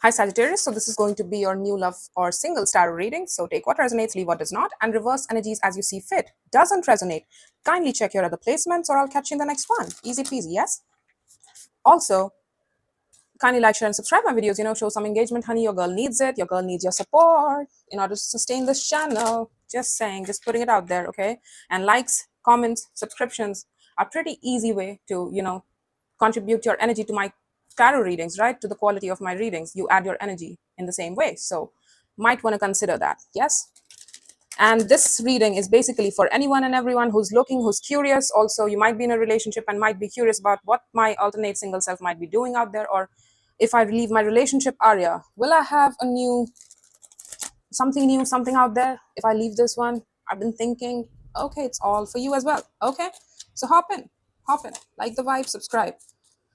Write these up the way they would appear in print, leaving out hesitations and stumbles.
Hi Sagittarius, so this is going to be your new love or single tarot reading. So take what resonates, leave what does not, and reverse energies as you see fit. Doesn't resonate, kindly check your other placements or I'll catch you in the next one. Easy peasy, yes? Also, kindly like, share, and subscribe my videos. Show some engagement, honey. Your girl needs it. Your girl needs your support in order to sustain this channel. Just saying, just putting it out there, okay? And likes, comments, subscriptions are pretty easy way to, contribute your energy to my tarot readings, right? To the quality of my readings. You add your energy in the same way. So might want to consider that. Yes. And this reading is basically for anyone and everyone who's looking, who's curious. Also, you might be in a relationship and might be curious about what my alternate single self might be doing out there, or if I leave my relationship area, will I have a new, something out there? If I leave this one, I've been thinking, okay, it's all for you as well. Okay. So hop in, like the vibe, subscribe.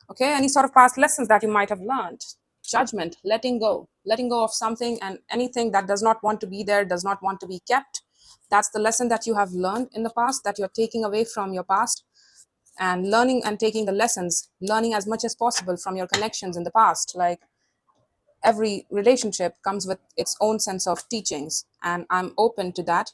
Okay, any sort of past lessons that you might have learned, judgment, letting go of something and anything that does not want to be there, does not want to be kept. That's the lesson that you have learned in the past, that you're taking away from your past, and learning and taking the lessons, learning as much as possible from your connections in the past. Like, every relationship comes with its own sense of teachings, and I'm open to that.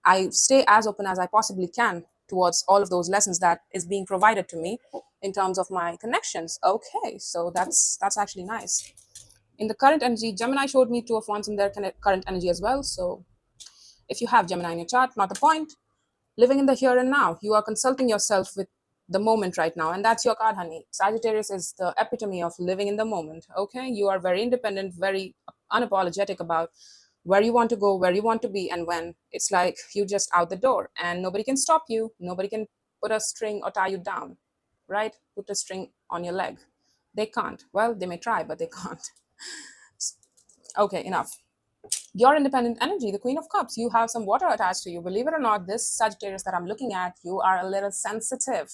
I stay as open as I possibly can towards all of those lessons that is being provided to me in terms of my connections. Okay, so that's actually nice. In the current energy, Gemini showed me Two of Wands in their current energy as well. So if you have Gemini in your chart, not the point. Living in the here and now, you are consulting yourself with the moment right now, and that's your card, honey. Sagittarius is the epitome of living in the moment. Okay, you are very independent, very unapologetic about where you want to go, where you want to be, and when. It's like you just out the door and nobody can stop you, nobody can put a string or tie you down, right? Put a string on your leg. They can't. Well, they may try, but they can't. Okay, enough. Your independent energy, the Queen of Cups, you have some water attached to you. Believe it or not, this Sagittarius that I'm looking at, you are a little sensitive.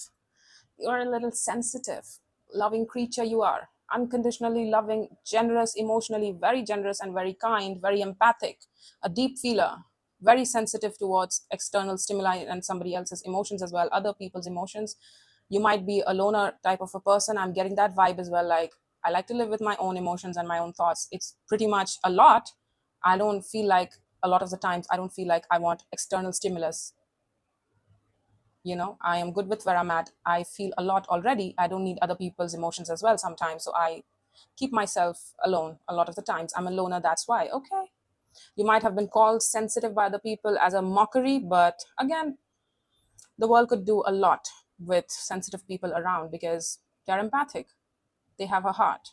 You're a little sensitive, loving creature you are. Unconditionally loving, generous, emotionally very generous and very kind, very empathic, a deep feeler, very sensitive towards external stimuli and somebody else's emotions as well, other people's emotions. You might be a loner type of a person. I'm getting that vibe as well. Like, I like to live with my own emotions and my own thoughts. It's pretty much a lot. I don't feel like, a lot of the times, I don't feel like I want external stimulus. I am good with where I'm at. I feel a lot already. I don't need other people's emotions as well sometimes. So I keep myself alone a lot of the times. I'm a loner, that's why. Okay. You might have been called sensitive by other people as a mockery, but again, the world could do a lot with sensitive people around because they're empathic. They have a heart,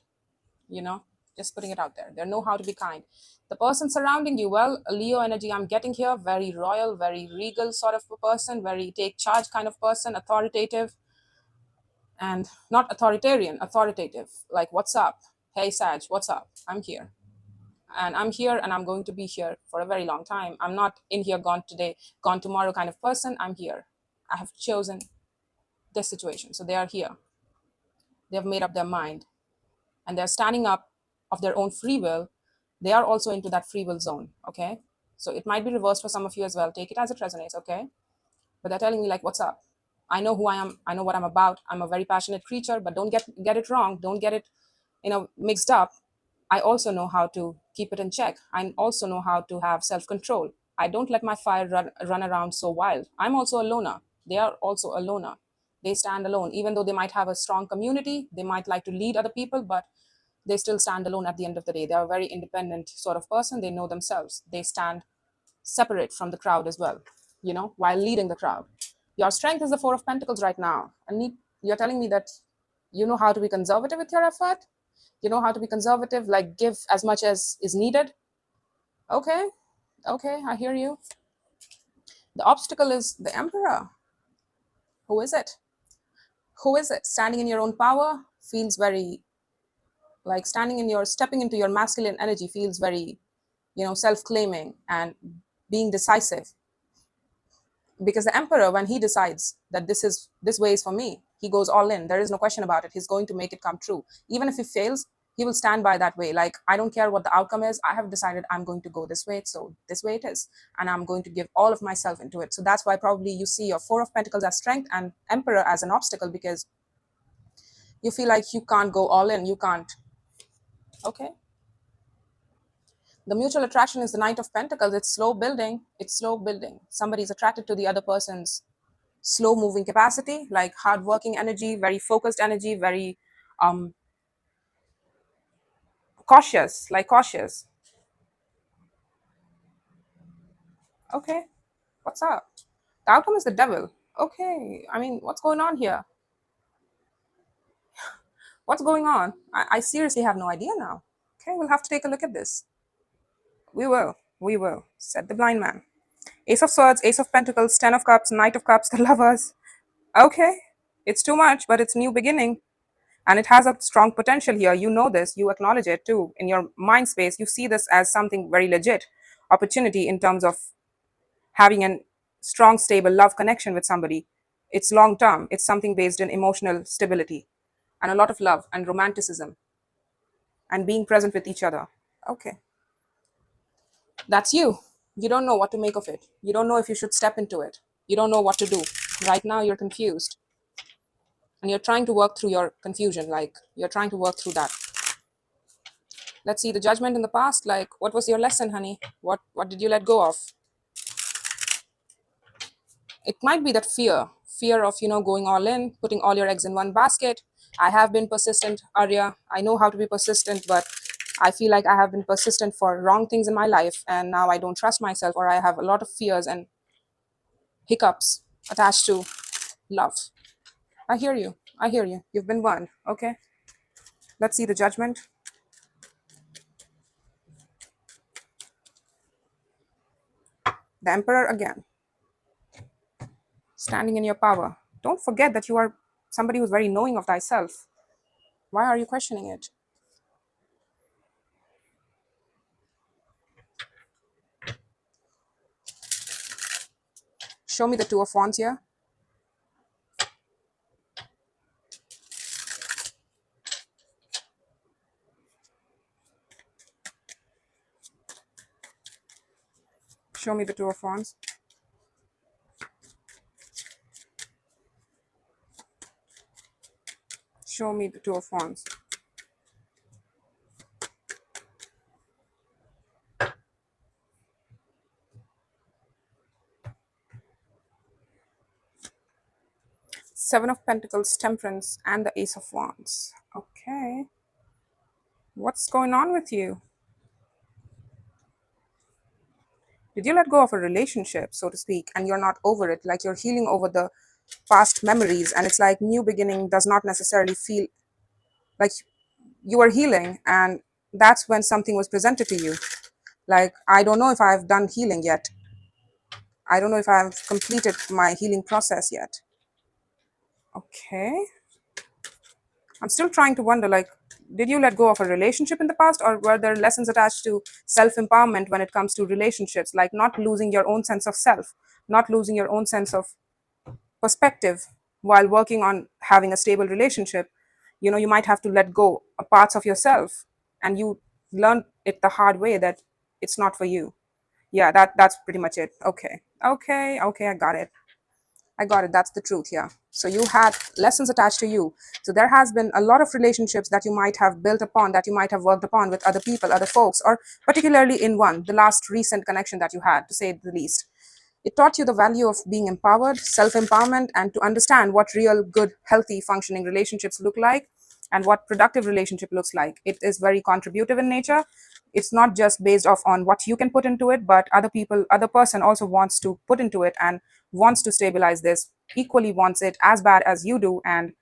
you know just putting it out there. They know how to be kind. The person surrounding you, well, a Leo energy I'm getting here, very royal, very regal sort of a person, very take charge kind of person, authoritative, and not authoritarian, authoritative. Like, what's up? Hey Sag, what's up? I'm here, and I'm here, and I'm going to be here for a very long time. I'm not in here, gone today, gone tomorrow kind of person. I'm here. I have chosen this situation, so they are here. They have made up their mind, and they're standing up of their own free will. They are also into that free will zone. Okay, so it might be reversed for some of you as well. Take it as it resonates. Okay, but they're telling me, like, what's up? I know who I am. I know what I'm about. I'm a very passionate creature, but don't get it wrong. Don't get it mixed up. I also know how to keep it in check. I also know how to have self-control. I don't let my fire run around so wild. I'm also a loner. They are also a loner. They stand alone. Even though they might have a strong community, they might like to lead other people, but they still stand alone at the end of the day. They are a very independent sort of person. They know themselves. They stand separate from the crowd as well, while leading the crowd. Your strength is the Four of Pentacles right now. And you're telling me that you know how to be conservative with your effort. You know how to be conservative, like give as much as is needed. Okay, I hear you. The obstacle is the Emperor. Who is it? Who is it? Standing in your own power feels very, like, stepping into your masculine energy feels very, self-claiming and being decisive. Because the Emperor, when he decides that this way is for me, he goes all in. There is no question about it. He's going to make it come true. Even if he fails, he will stand by that way. Like, I don't care what the outcome is. I have decided I'm going to go this way. So this way it is. And I'm going to give all of myself into it. So that's why probably you see your Four of Pentacles as strength and Emperor as an obstacle, because you feel like you can't go all in. You can't. Okay. The mutual attraction is the Knight of Pentacles. It's slow building. It's slow building. Somebody's attracted to the other person's slow moving capacity, like hardworking energy, very focused energy, very um, cautious, like cautious. Okay, what's up? The outcome is the devil. Okay, I mean, what's going on here? What's going on? I seriously have no idea now. Okay, we'll have to take a look at this. We will. We will, said the blind man. Ace of Swords, Ace of Pentacles, Ten of Cups, Knight of Cups, the Lovers. Okay, it's too much, but it's new beginning. And it has a strong potential here. You know this, you acknowledge it too. In your mind space, you see this as something very legit opportunity in terms of having a strong, stable love connection with somebody. It's long term, it's something based in emotional stability and a lot of love and romanticism and being present with each other. Okay, that's you. You don't know what to make of it. You don't know if you should step into it. You don't know what to do. Right now, you're confused. And you're trying to work through your confusion, like you're trying to work through that. Let's see the judgment in the past. Like, what was your lesson, honey? What did you let go of? It might be that fear of, going all in, putting all your eggs in one basket. I have been persistent, Arya. I know how to be persistent, but I feel like I have been persistent for wrong things in my life, and now I don't trust myself, or I have a lot of fears and hiccups attached to love. I hear you. I hear you. You've been warned. Okay. Let's see the judgment. The Emperor again. Standing in your power. Don't forget that you are somebody who's very knowing of thyself. Why are you questioning it? Show me the Two of Wands here. Show me the Two of Wands. Show me the Two of Wands. Seven of Pentacles, Temperance, and the Ace of Wands. Okay. What's going on with you? Did you let go of a relationship, so to speak, and you're not over it? Like you're healing over the past memories, and it's like new beginning does not necessarily feel like you are healing, and that's when something was presented to you. Like, I don't know if I've done healing yet. I don't know if I've completed my healing process yet. Okay. I'm still trying to wonder, like, did you let go of a relationship in the past, or were there lessons attached to self-empowerment when it comes to relationships, like not losing your own sense of self, not losing your own sense of perspective while working on having a stable relationship? You might have to let go of parts of yourself, and you learn it the hard way that it's not for you. Yeah, that's pretty much it. Okay. Okay, I got it. That's the truth. Yeah. So you had lessons attached to you. So there has been a lot of relationships that you might have built upon, that you might have worked upon with other people, other folks, or particularly in one, the last recent connection that you had, to say the least. It taught you the value of being empowered, self-empowerment, and to understand what real, good, healthy, functioning relationships look like and what productive relationship looks like. It is very contributive in nature. It's not just based off on what you can put into it, but other person also wants to put into it and wants to stabilize this, equally wants it as bad as you do. And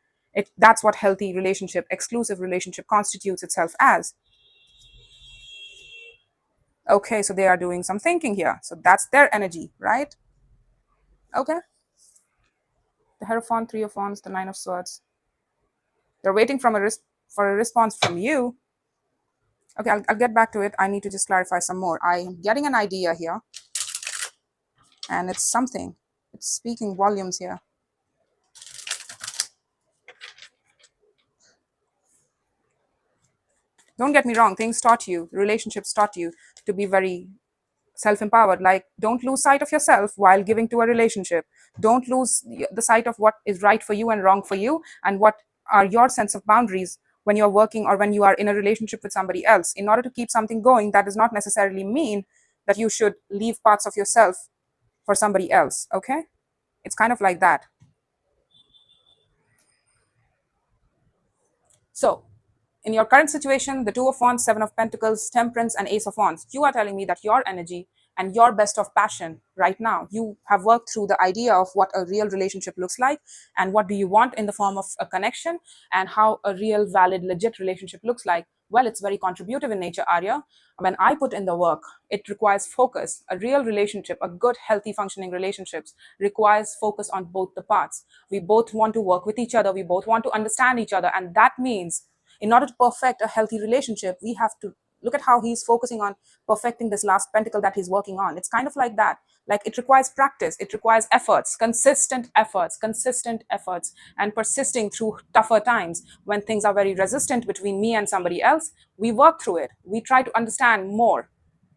that's what healthy relationship, exclusive relationship constitutes itself as. Okay, so they are doing some thinking here. So that's their energy, right? Okay. The Hierophant, Three of Wands, the Nine of Swords. They're waiting for a response from you. Okay, I'll get back to it. I need to just clarify some more. I'm getting an idea here. And it's something. It's speaking volumes here. Don't get me wrong. Things taught you, relationships taught you to be very self-empowered. Like, don't lose sight of yourself while giving to a relationship. Don't lose the sight of what is right for you and wrong for you, and what are your sense of boundaries when you're working or when you are in a relationship with somebody else. In order to keep something going, that does not necessarily mean that you should leave parts of yourself for somebody else. Okay, it's kind of like that. So in your current situation, the Two of Wands, Seven of Pentacles, Temperance, and Ace of Wands, you are telling me that your energy and your best of passion right now, you have worked through the idea of what a real relationship looks like and what do you want in the form of a connection and how a real, valid, legit relationship looks like. Well, it's very contributive in nature, Arya. When I put in the work, it requires focus. A real relationship, a good, healthy, functioning relationships requires focus on both the parts. We both want to work with each other. We both want to understand each other. And that means in order to perfect a healthy relationship, we have to look at how he's focusing on perfecting this last pentacle that he's working on. It's kind of like that. Like it requires practice, it requires efforts, consistent efforts, and persisting through tougher times when things are very resistant between me and somebody else. We work through it. We try to understand more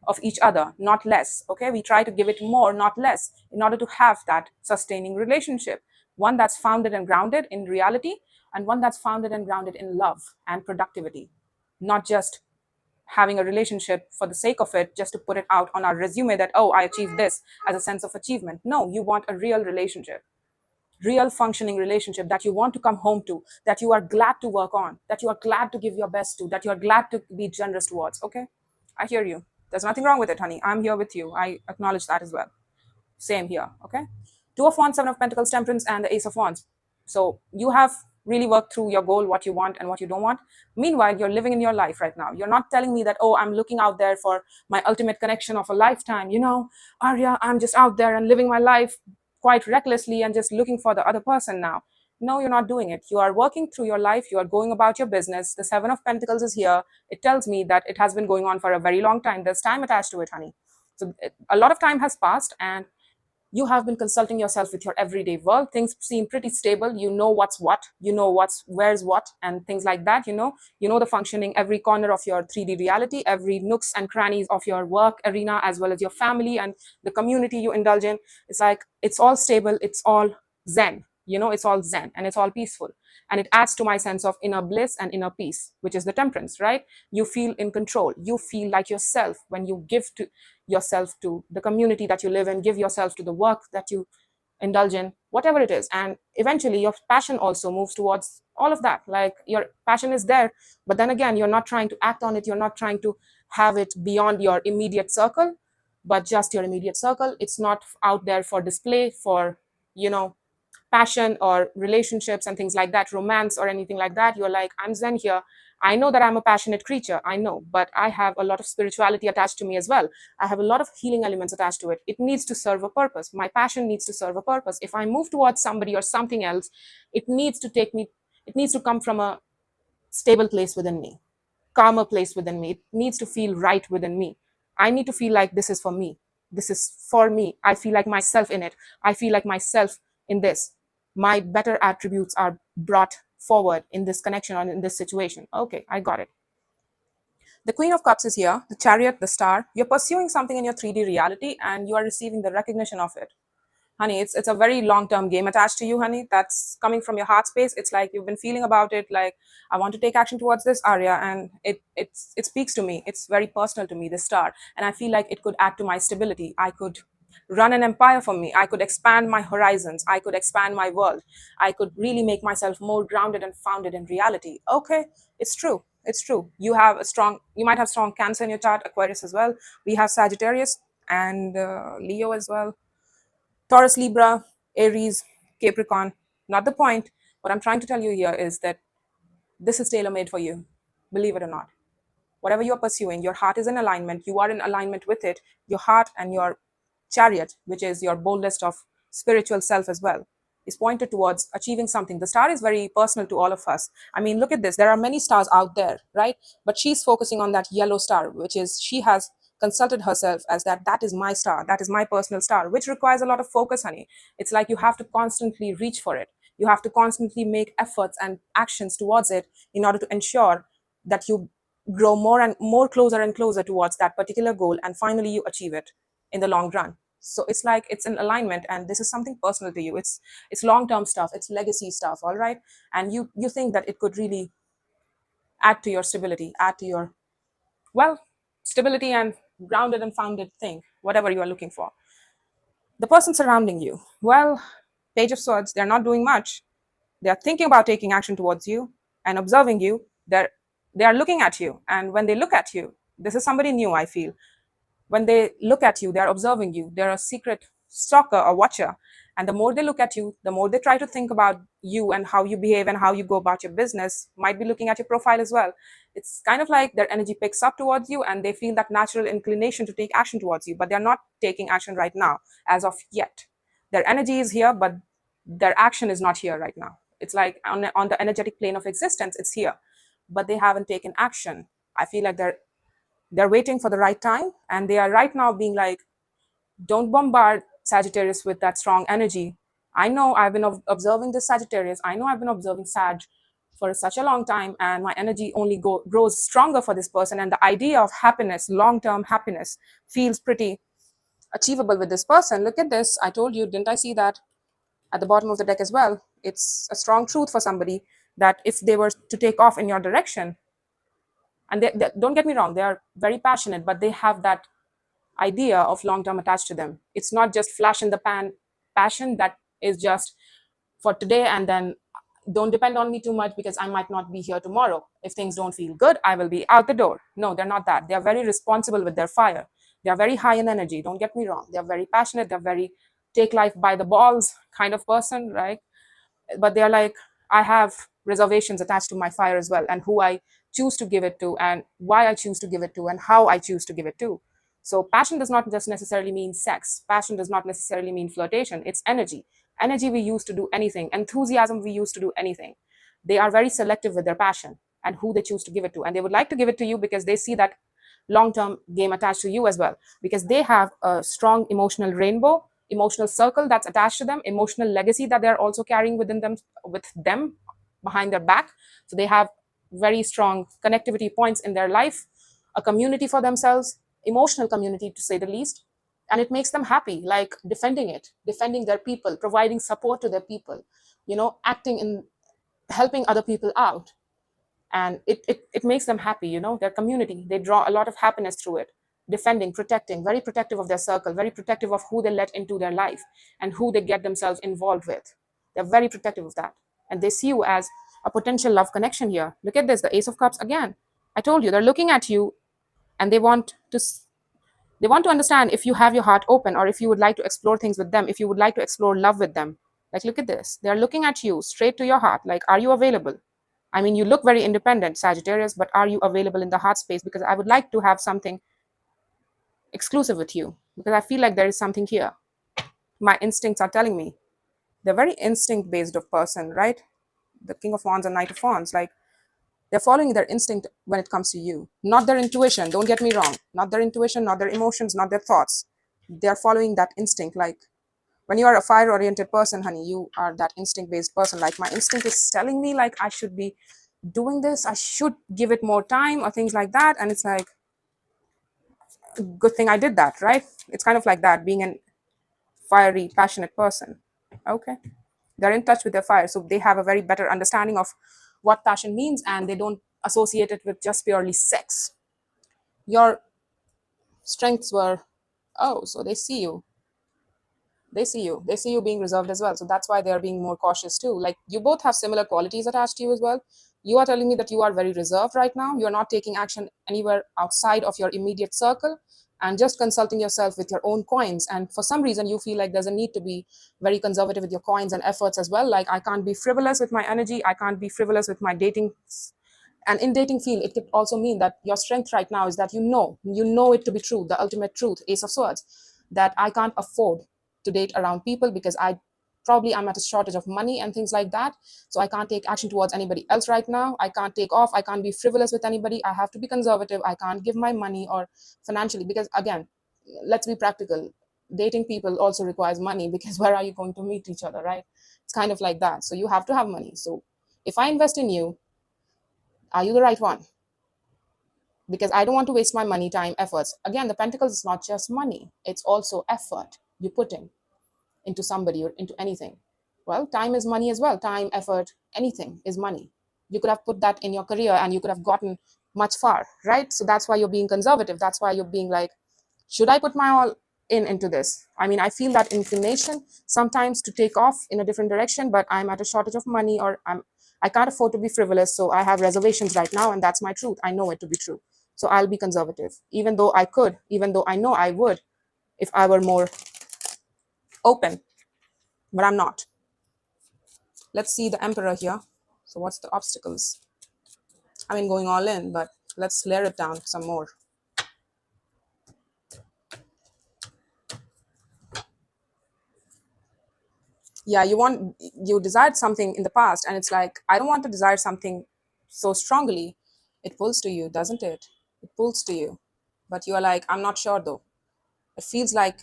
of each other, not less. Okay, we try to give it more, not less, in order to have that sustaining relationship, one that's founded and grounded in reality, and one that's founded and grounded in love and productivity, not just having a relationship for the sake of it, just to put it out on our resume that, oh, I achieved this as a sense of achievement. No, you want a real relationship, real functioning relationship that you want to come home to, that you are glad to work on, that you are glad to give your best to, that you are glad to be generous towards. Okay, I hear you. There's nothing wrong with it, honey. I'm here with you. I acknowledge that as well. Same here. Okay, Two of Wands, Seven of Pentacles, Temperance, and the Ace of Wands. So you have really worked through your goal, what you want and what you don't want. Meanwhile, you're living in your life right now. You're not telling me that, oh, I'm looking out there for my ultimate connection of a lifetime. Arya, I'm just out there and living my life quite recklessly and just looking for the other person now. No, you're not doing it. You are working through your life. You are going about your business. The Seven of Pentacles is here. It tells me that it has been going on for a very long time. There's time attached to it, honey. So a lot of time has passed, and you have been consulting yourself with your everyday world. Things seem pretty stable. You know what's what, you know where's what, and things like that. You know the functioning every corner of your 3D reality, every nooks and crannies of your work arena, as well as your family and the community you indulge in. It's like it's all stable, it's all zen. It's all zen and it's all peaceful, and it adds to my sense of inner bliss and inner peace, which is the Temperance, right? You feel in control, you feel like yourself when you give to yourself to the community that you live in, give yourself to the work that you indulge in, whatever it is. And eventually your passion also moves towards all of that. Like your passion is there, but then again, you're not trying to act on it. You're not trying to have it beyond your immediate circle, but just your immediate circle. It's not out there for display, for, passion or relationships and things like that, romance or anything like that. You're like, I'm zen here. I know that I'm a passionate creature. I know, but I have a lot of spirituality attached to me as well. I have a lot of healing elements attached to it. It needs to serve a purpose. My passion needs to serve a purpose. If I move towards somebody or something else, it needs to come from a stable place within me, calmer place within me. It needs to feel right within me. I need to feel like this is for me. This is for me. I feel like myself in it. I feel like myself in this. My better attributes are brought forward in this connection or in this situation. Okay, I got it. The Queen of Cups is here, the Chariot, the Star. You're pursuing something in your 3D reality and you are receiving the recognition of it. Honey, it's a very long-term game attached to you, honey. That's coming from your heart space. It's like you've been feeling about it, like, I want to take action towards this area, and it speaks to me. It's very personal to me, this star. And I feel like it could add to my stability. I could run an empire for me. I could expand my horizons. I could expand my world. I could really make myself more grounded and founded in reality. Okay, it's true. It's true. You might have strong Cancer in your chart, Aquarius as well. We have Sagittarius and Leo as well. Taurus, Libra, Aries, Capricorn. Not the point. What I'm trying to tell you here is that this is tailor-made for you, believe it or not. Whatever you're pursuing, your heart is in alignment. You are in alignment with it. Your heart and your chariot, which is your boldest of spiritual self as well, is pointed towards achieving something. The star is very personal to all of us. I mean, look at this. There are many stars out there, right? But she's focusing on that yellow star, which is she has consulted herself as that is my star. That is my personal star, which requires a lot of focus, honey. It's like you have to constantly reach for it. You have to constantly make efforts and actions towards it in order to ensure that you grow more and more closer and closer towards that particular goal, and finally you achieve it in the long run. So it's like it's an alignment, and this is something personal to you. It's long-term stuff, it's legacy stuff, all right? And you think that it could really add to your stability, add to your, well, stability and grounded and founded thing, whatever you are looking for. The person surrounding you, well, Page of Swords, they're not doing much. They're thinking about taking action towards you and observing you. They are looking at you. And when they look at you, this is somebody new, I feel. When they look at you, they're observing you. They're a secret stalker or watcher. And the more they look at you, the more they try to think about you and how you behave and how you go about your business, might be looking at your profile as well. It's kind of like their energy picks up towards you and they feel that natural inclination to take action towards you, but they're not taking action right now as of yet. Their energy is here, but their action is not here right now. It's like on the energetic plane of existence, it's here, but they haven't taken action. I feel like they're waiting for the right time, and they are right now being like, don't bombard Sagittarius with that strong energy. I know I've been observing this Sagittarius. I know I've been observing Sag for such a long time, and my energy only grows stronger for this person. And the idea of happiness, long-term happiness, feels pretty achievable with this person. Look at this. I told you, didn't I see that at the bottom of the deck as well? It's a strong truth for somebody that if they were to take off in your direction, and don't get me wrong, they are very passionate, but they have that idea of long-term attached to them. It's not just flash in the pan passion that is just for today and then don't depend on me too much because I might not be here tomorrow. If things don't feel good, I will be out the door. No, they're not that. They're very responsible with their fire. They're very high in energy. Don't get me wrong. They're very passionate. They're very take life by the balls kind of person, right? But they're like, I have reservations attached to my fire as well, and who I choose to give it to, and why I choose to give it to, and how I choose to give it to. So passion does not just necessarily mean sex. Passion does not necessarily mean flirtation. It's energy. Energy we use to do anything. Enthusiasm we use to do anything. They are very selective with their passion and who they choose to give it to. And they would like to give it to you because they see that long-term game attached to you as well, because they have a strong emotional rainbow, emotional circle that's attached to them, emotional legacy that they're also carrying with them behind their back. So they have very strong connectivity points in their life, a community for themselves, emotional community to say the least, and it makes them happy, like defending their people, providing support to their people, acting in helping other people out. And it makes them happy, their community. They draw a lot of happiness through it. Defending, protecting, very protective of their circle, very protective of who they let into their life and who they get themselves involved with. They're very protective of that. And they see you as a potential love connection here. Look at this, the Ace of Cups again. I told you, they're looking at you and they want to understand if you have your heart open, or if you would like to explore things with them, if you would like to explore love with them. Like, look at this. They're looking at you straight to your heart. Like, are you available? I mean, you look very independent, Sagittarius, but are you available in the heart space? Because I would like to have something exclusive with you, because I feel like there is something here. My instincts are telling me. They're very instinct-based of person, right? The King of Wands and Knight of Wands. Like, they're following their instinct when it comes to you, not their intuition. Don't get me wrong. Not their intuition, not their emotions, not their thoughts. They're following that instinct. Like, when you are a fire-oriented person, honey, you are that instinct-based person. Like, my instinct is telling me, like, I should be doing this. I should give it more time or things like that. And it's like, good thing I did that, right? It's kind of like that, being a fiery, passionate person. Okay. They're in touch with their fire. So they have a very better understanding of what passion means, and they don't associate it with just purely sex. Your strengths were, oh, so they see you. They see you being reserved as well. So that's why they're being more cautious too. Like, you both have similar qualities attached to you as well. You are telling me that you are very reserved right now. You're not taking action anywhere outside of your immediate circle and just consulting yourself with your own coins. And for some reason, you feel like there's a need to be very conservative with your coins and efforts as well. Like, I can't be frivolous with my energy. I can't be frivolous with my dating. And in dating field, it could also mean that your strength right now is that you know it to be true, the ultimate truth, Ace of Swords, that I can't afford to date around people because I'm at a shortage of money and things like that. So I can't take action towards anybody else right now. I can't take off. I can't be frivolous with anybody. I have to be conservative. I can't give my money or financially, because again, let's be practical. Dating people also requires money, because where are you going to meet each other, right? It's kind of like that. So you have to have money. So if I invest in you, are you the right one? Because I don't want to waste my money, time, efforts. Again, the Pentacles is not just money. It's also effort you put into somebody or into anything. Well, time is money as well. Time, effort, anything is money. You could have put that in your career and you could have gotten much far, right? So that's why you're being conservative. That's why you're being like, should I put my all in into this? I mean, I feel that inclination sometimes to take off in a different direction, but I'm at a shortage of money, or I can't afford to be frivolous, so I have reservations right now, and that's my truth. I know it to be true. So I'll be conservative, even though I could, even though I know I would if I were more open, but I'm not. Let's see the emperor here. So what's the obstacles? I mean, going all in, but let's layer it down some more. Yeah, you desired something in the past, and it's like, I don't want to desire something so strongly. It pulls to you, doesn't it? It pulls to you, but you are like, I'm not sure though. It feels like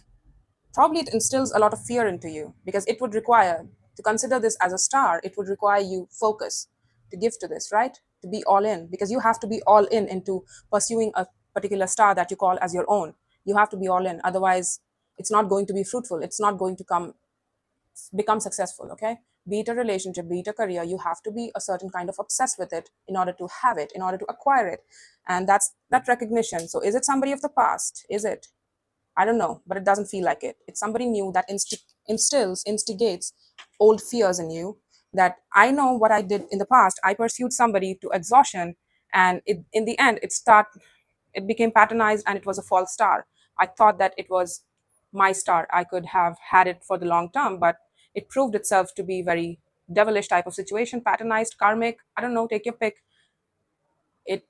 probably it instills a lot of fear into you, because it would require, to consider this as a star, it would require you focus to give to this, right? To be all in, because you have to be all in into pursuing a particular star that you call as your own. You have to be all in, otherwise it's not going to be fruitful. It's not going to become successful. Okay, be it a relationship, be it a career, you have to be a certain kind of obsessed with it in order to have it, in order to acquire it. And that's that recognition. So is it somebody of the past? Is it? I don't know, but it doesn't feel like it. It's somebody new that instigates old fears in you. That I know what I did in the past. I pursued somebody to exhaustion, and in the end, it became patternized, and it was a false star. I thought that it was my star. I could have had it for the long term, but it proved itself to be very devilish type of situation, patternized, karmic. I don't know. Take your pick. It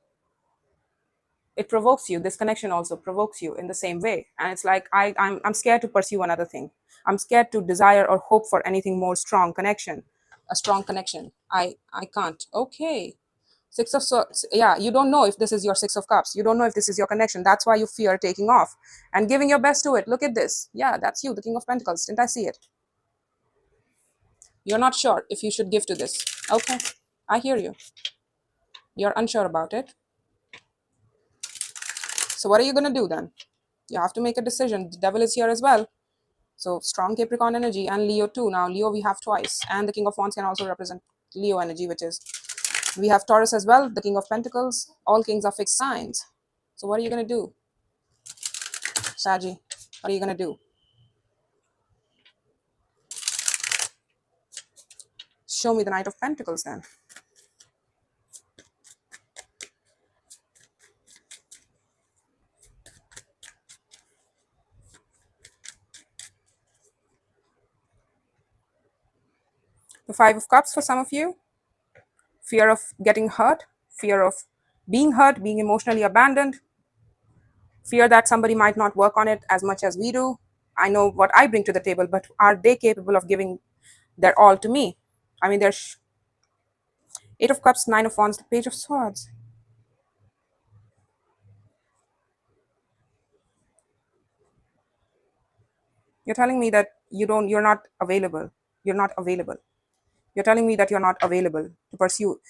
it provokes you. This connection also provokes you in the same way, and it's like I'm scared to pursue another thing. I'm scared to desire or hope for anything more strong connection, a strong connection. I can't. Okay, six of swords. Yeah, you don't know if this is your six of cups. You don't know if this is your connection. That's why you fear taking off and giving your best to it. Look at this. Yeah, that's you, the king of pentacles. Didn't I see it? You're not sure if you should give to this. Okay, I hear you. You're unsure about it. So what are you going to do then? You have to make a decision. The devil is here as well. So strong Capricorn energy, and Leo too. Now Leo we have twice, and the King of Wands can also represent Leo energy, which is, we have Taurus as well, the King of Pentacles. All kings are fixed signs. So what are you gonna do, Saggy? What are you gonna do? Show me the Knight of Pentacles then. The Five of Cups for some of you. Fear of getting hurt, fear of being hurt, being emotionally abandoned, fear that somebody might not work on it as much as we do. I know what I bring to the table, but are they capable of giving their all to me? I mean, there's Eight of Cups, Nine of Wands, the Page of Swords. You're telling me that you're not available. You're not available. You're telling me that you're not available to pursue.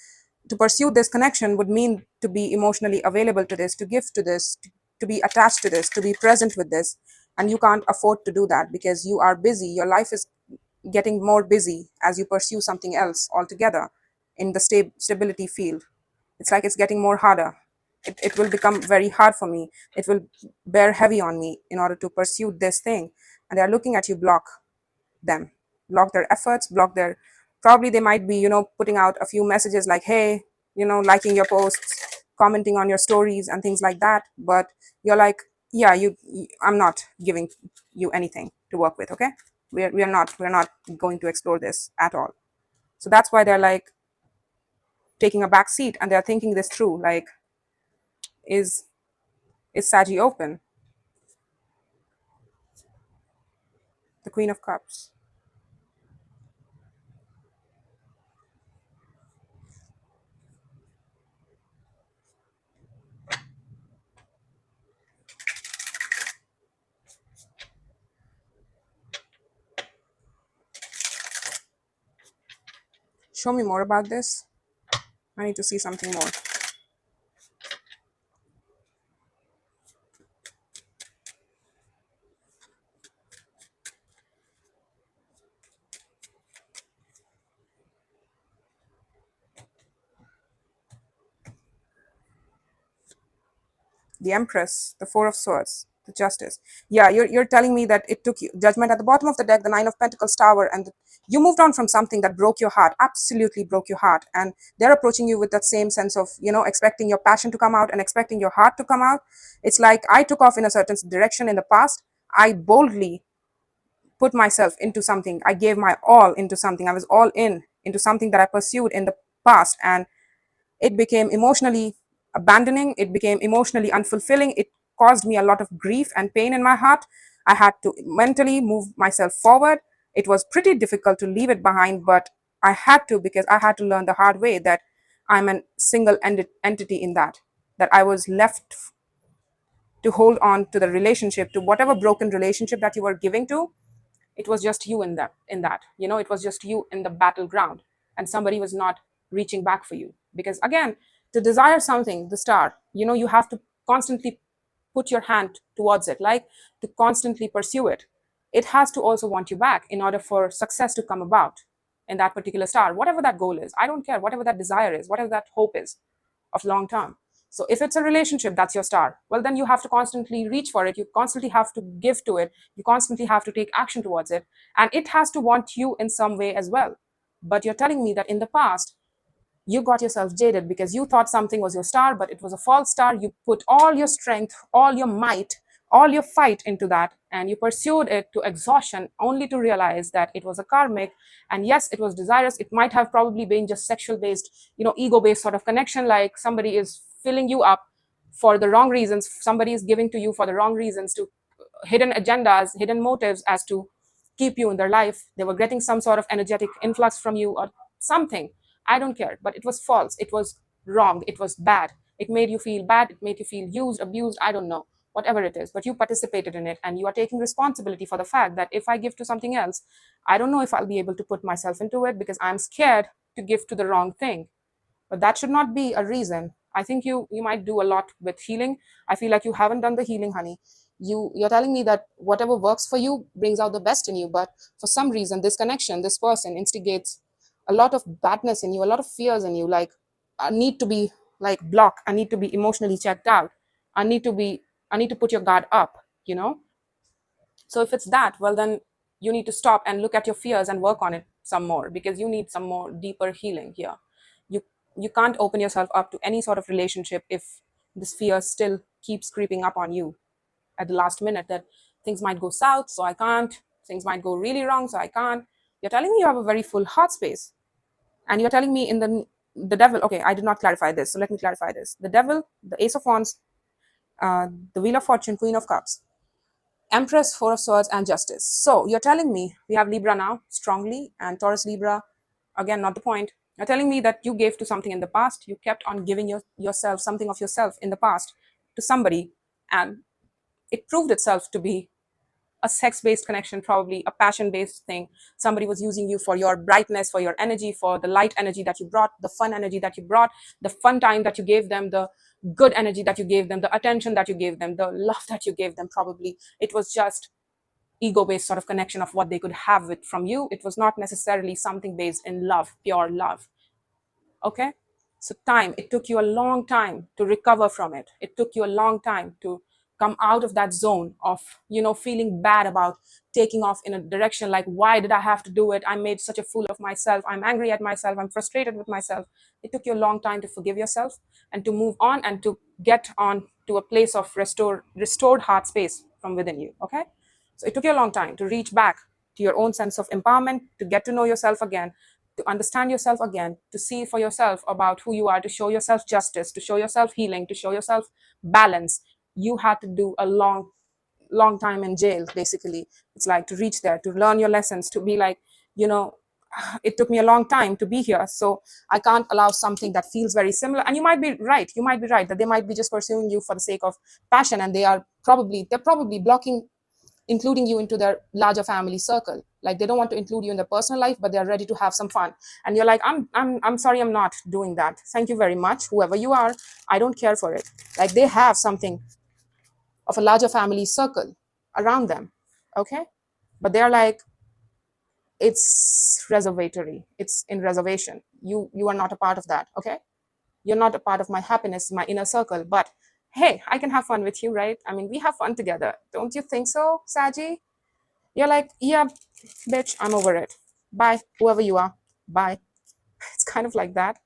To pursue this connection would mean to be emotionally available to this, to give to this, to be attached to this, to be present with this. And you can't afford to do that because you are busy. Your life is getting more busy as you pursue something else altogether in the stability field. It's like it's getting more harder. It will become very hard for me. It will bear heavy on me in order to pursue this thing. And they're looking at you, them, block their efforts, block their, probably they might be, putting out a few messages like, hey, liking your posts, commenting on your stories and things like that. But you're like, yeah, I'm not giving you anything to work with. Okay. We're not going to explore this at all. So that's why they're like taking a back seat and they're thinking this through. Like, is Saggy open? The Queen of Cups. Show me more about this. I need to see something more. The Empress, the Four of Swords, the Justice. Yeah, you're telling me that it took you Judgment at the bottom of the deck, the Nine of Pentacles, Tower, and you moved on from something that broke your heart, absolutely broke your heart, and they're approaching you with that same sense of, expecting your passion to come out and expecting your heart to come out. It's like I took off in a certain direction in the past. I boldly put myself into something. I gave my all into something. I was all in into something that I pursued in the past, and it became emotionally abandoning. It became emotionally unfulfilling. It caused me a lot of grief and pain in my heart. I had to mentally move myself forward. It was pretty difficult to leave it behind, but I had to, because I had to learn the hard way that I'm a single ended entity in that I was left to hold on to the relationship, to whatever broken relationship that you were giving to. It was just you in that it was just you in the battleground, and somebody was not reaching back for you. Because again, to desire something, the star, you have to constantly put your hand towards it, like to constantly pursue it. It has to also want you back in order for success to come about in that particular star, whatever that goal is. I don't care, whatever that desire is, whatever that hope is of long term. So if it's a relationship, that's your star. Well, then you have to constantly reach for it. You constantly have to give to it. You constantly have to take action towards it. And it has to want you in some way as well. But you're telling me that in the past, you got yourself jaded because you thought something was your star, but it was a false star. You put all your strength, all your might, all your fight into that, and you pursued it to exhaustion, only to realize that it was a karmic. And yes, it was desirous. It might have probably been just sexual based, ego based sort of connection, like somebody is filling you up for the wrong reasons. Somebody is giving to you for the wrong reasons, to hidden agendas, hidden motives as to keep you in their life. They were getting some sort of energetic influx from you or something. I don't care, but it was false. It was wrong. It was bad. It made you feel bad. It made you feel used, abused. I don't know, whatever it is, but you participated in it, and you are taking responsibility for the fact that if I give to something else, I don't know if I'll be able to put myself into it because I'm scared to give to the wrong thing. But that should not be a reason. I think you might do a lot with healing. I feel like you haven't done the healing, honey. You're telling me that whatever works for you brings out the best in you, but for some reason this connection, this person instigates a lot of badness in you, a lot of fears in you, like I need to be like blocked, I need to be emotionally checked out, I need to put your guard up. So if it's that, well, then you need to stop and look at your fears and work on it some more, because you need some more deeper healing here. You you can't open yourself up to any sort of relationship if this fear still keeps creeping up on you at the last minute, that things might go south, so I can't. Things might go really wrong, so I can't. You're telling me you have a very full heart space, and you're telling me in the devil. Okay, I did not clarify this, so let me clarify this. The devil, the Ace of Wands, the Wheel of Fortune, Queen of Cups, Empress, Four of Swords, and Justice. So you're telling me we have Libra now strongly, and Taurus, Libra, again, not the point. You're telling me that you gave to something in the past. You kept on giving yourself something of yourself in the past to somebody, and it proved itself to be a sex-based connection, probably a passion-based thing. Somebody was using you for your brightness, for your energy, for the light energy that you brought, the fun energy that you brought, the fun time that you gave them, the good energy that you gave them, the attention that you gave them, the love that you gave them. Probably it was just ego-based sort of connection of what they could have with from you. It was not necessarily something based in love, pure love. Okay, so time, it took you a long time to recover from it. It took you a long time to come out of that zone of feeling bad about taking off in a direction like, why did I have to do it? I made such a fool of myself. I'm angry at myself. I'm frustrated with myself. It took you a long time to forgive yourself and to move on and to get on to a place of restored heart space from within you. Okay, so it took you a long time to reach back to your own sense of empowerment, to get to know yourself again, to understand yourself again, to see for yourself about who you are, to show yourself justice, to show yourself healing, to show yourself balance. You had to do a long time in jail, basically. It's like to reach there, to learn your lessons, to be like, it took me a long time to be here, so I can't allow something that feels very similar. And you might be right. You might be right that they might be just pursuing you for the sake of passion, and they're probably blocking including you into their larger family circle. Like they don't want to include you in their personal life, but they're ready to have some fun. And you're like, I'm sorry, I'm not doing that. Thank you very much, whoever you are. I don't care for it. Like they have something of a larger family circle around them. Okay, but they're like, it's reservatory. It's in reservation. You are not a part of that. Okay, you're not a part of my happiness, my inner circle. But hey, I can have fun with you, right? I mean, we have fun together. Don't you think so, Saji? You're like, yeah, bitch, I'm over it. Bye, whoever you are. Bye. It's kind of like that.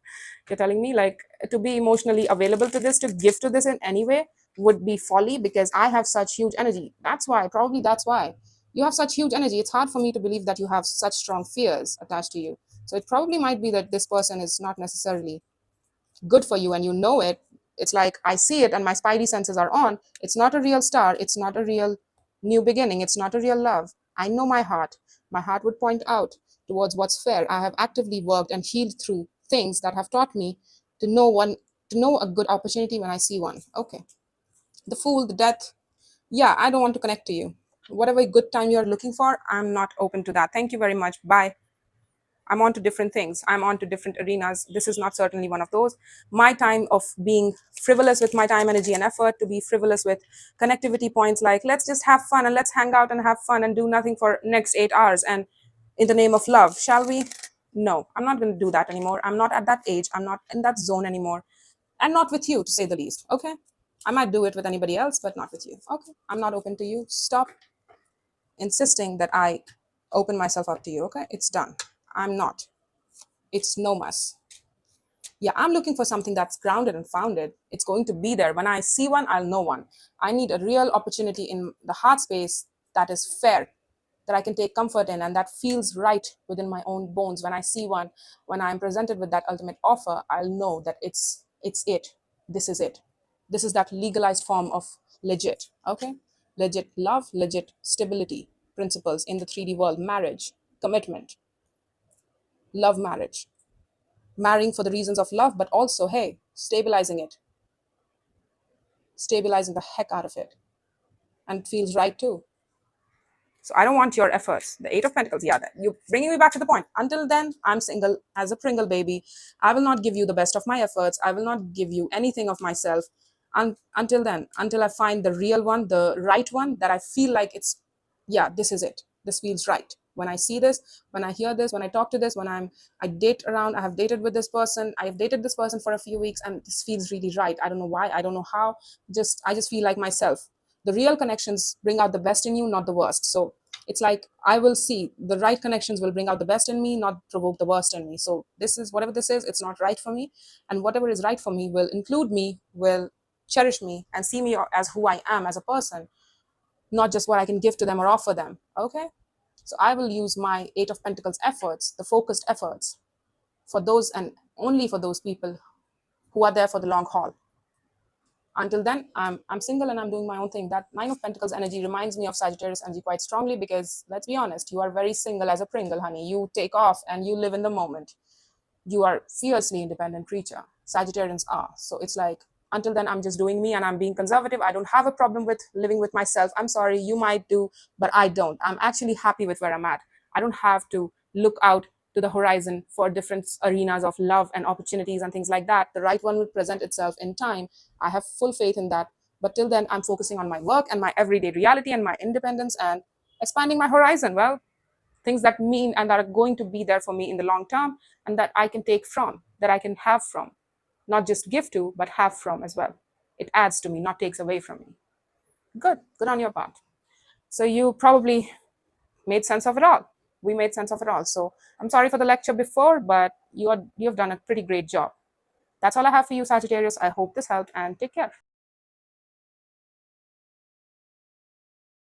You're telling me, like, to be emotionally available to this, to give to this in any way would be folly because I have such huge energy. That's why, probably that's why. You have such huge energy. It's hard for me to believe that you have such strong fears attached to you. So it probably might be that this person is not necessarily good for you and you know it. It's like I see it and my spidey senses are on. It's not a real star. It's not a real new beginning. It's not a real love. I know my heart. My heart would point out towards what's fair. I have actively worked and healed through things that have taught me to know one, to know a good opportunity when I see one. Okay. The fool, the death. Yeah, I don't want to connect to you. Whatever good time you're looking for, I'm not open to that. Thank you very much. Bye. I'm on to different things. I'm on to different arenas. This is not certainly one of those. My time of being frivolous with my time, energy, and effort, to be frivolous with connectivity points like let's just have fun and let's hang out and have fun and do nothing for next 8 hours and in the name of love, shall we? No, I'm not going to do that anymore. I'm not at that age. I'm not in that zone anymore. And not with you, to say the least. Okay. I might do it with anybody else, but not with you. Okay. I'm not open to you. Stop insisting that I open myself up to you. Okay. It's done. I'm not. It's no muss. Yeah, I'm looking for something that's grounded and founded. It's going to be there. When I see one, I'll know one. I need a real opportunity in the heart space that is fair, that I can take comfort in, and that feels right within my own bones. When I see one, when I'm presented with that ultimate offer, I'll know that it's it. This is it. This is that legalized form of legit. Okay? Legit love, legit stability principles in the 3D world, marriage, commitment, love marriage, marrying for the reasons of love, but also, hey, stabilizing it, stabilizing the heck out of it. And it feels right too. So I don't want your efforts. The Eight of Pentacles, yeah, you're bringing me back to the point. Until then, I'm single as a Pringle baby. I will not give you the best of my efforts. I will not give you anything of myself. Until then, until I find the real one, the right one, that I feel like it's, yeah, this is it. This feels right. When I see this, when I hear this, when I talk to this, when I date around, I have dated with this person, I have dated this person for a few weeks, and this feels really right. I don't know why, I don't know how. I just feel like myself. The real connections bring out the best in you, not the worst. So it's like I will see the right connections will bring out the best in me, not provoke the worst in me. So this is whatever this is, it's not right for me. And whatever is right for me will include me, will cherish me, and see me as who I am as a person, not just what I can give to them or offer them. Okay? So I will use my Eight of Pentacles efforts, the focused efforts, for those and only for those people who are there for the long haul. Until then, I'm single and I'm doing my own thing. That Nine of Pentacles energy reminds me of Sagittarius energy quite strongly because, let's be honest, you are very single as a Pringle, honey. You take off and you live in the moment. You are fiercely independent creature. Sagittarians are. So it's like, until then, I'm just doing me and I'm being conservative. I don't have a problem with living with myself. I'm sorry, you might do, but I don't. I'm actually happy with where I'm at. I don't have to look out to the horizon for different arenas of love and opportunities and things like that. The right one will present itself in time. I have full faith in that. But till then, I'm focusing on my work and my everyday reality and my independence and expanding my horizon. Well, things that mean and that are going to be there for me in the long term and that I can take from, that I can have from, not just give to, but have from as well. It adds to me, not takes away from me. Good on your part. So you probably made sense of it all. We made sense of it all. So I'm sorry for the lecture before, but you have done a pretty great job. That's all I have for you, Sagittarius. I hope this helped, and take care.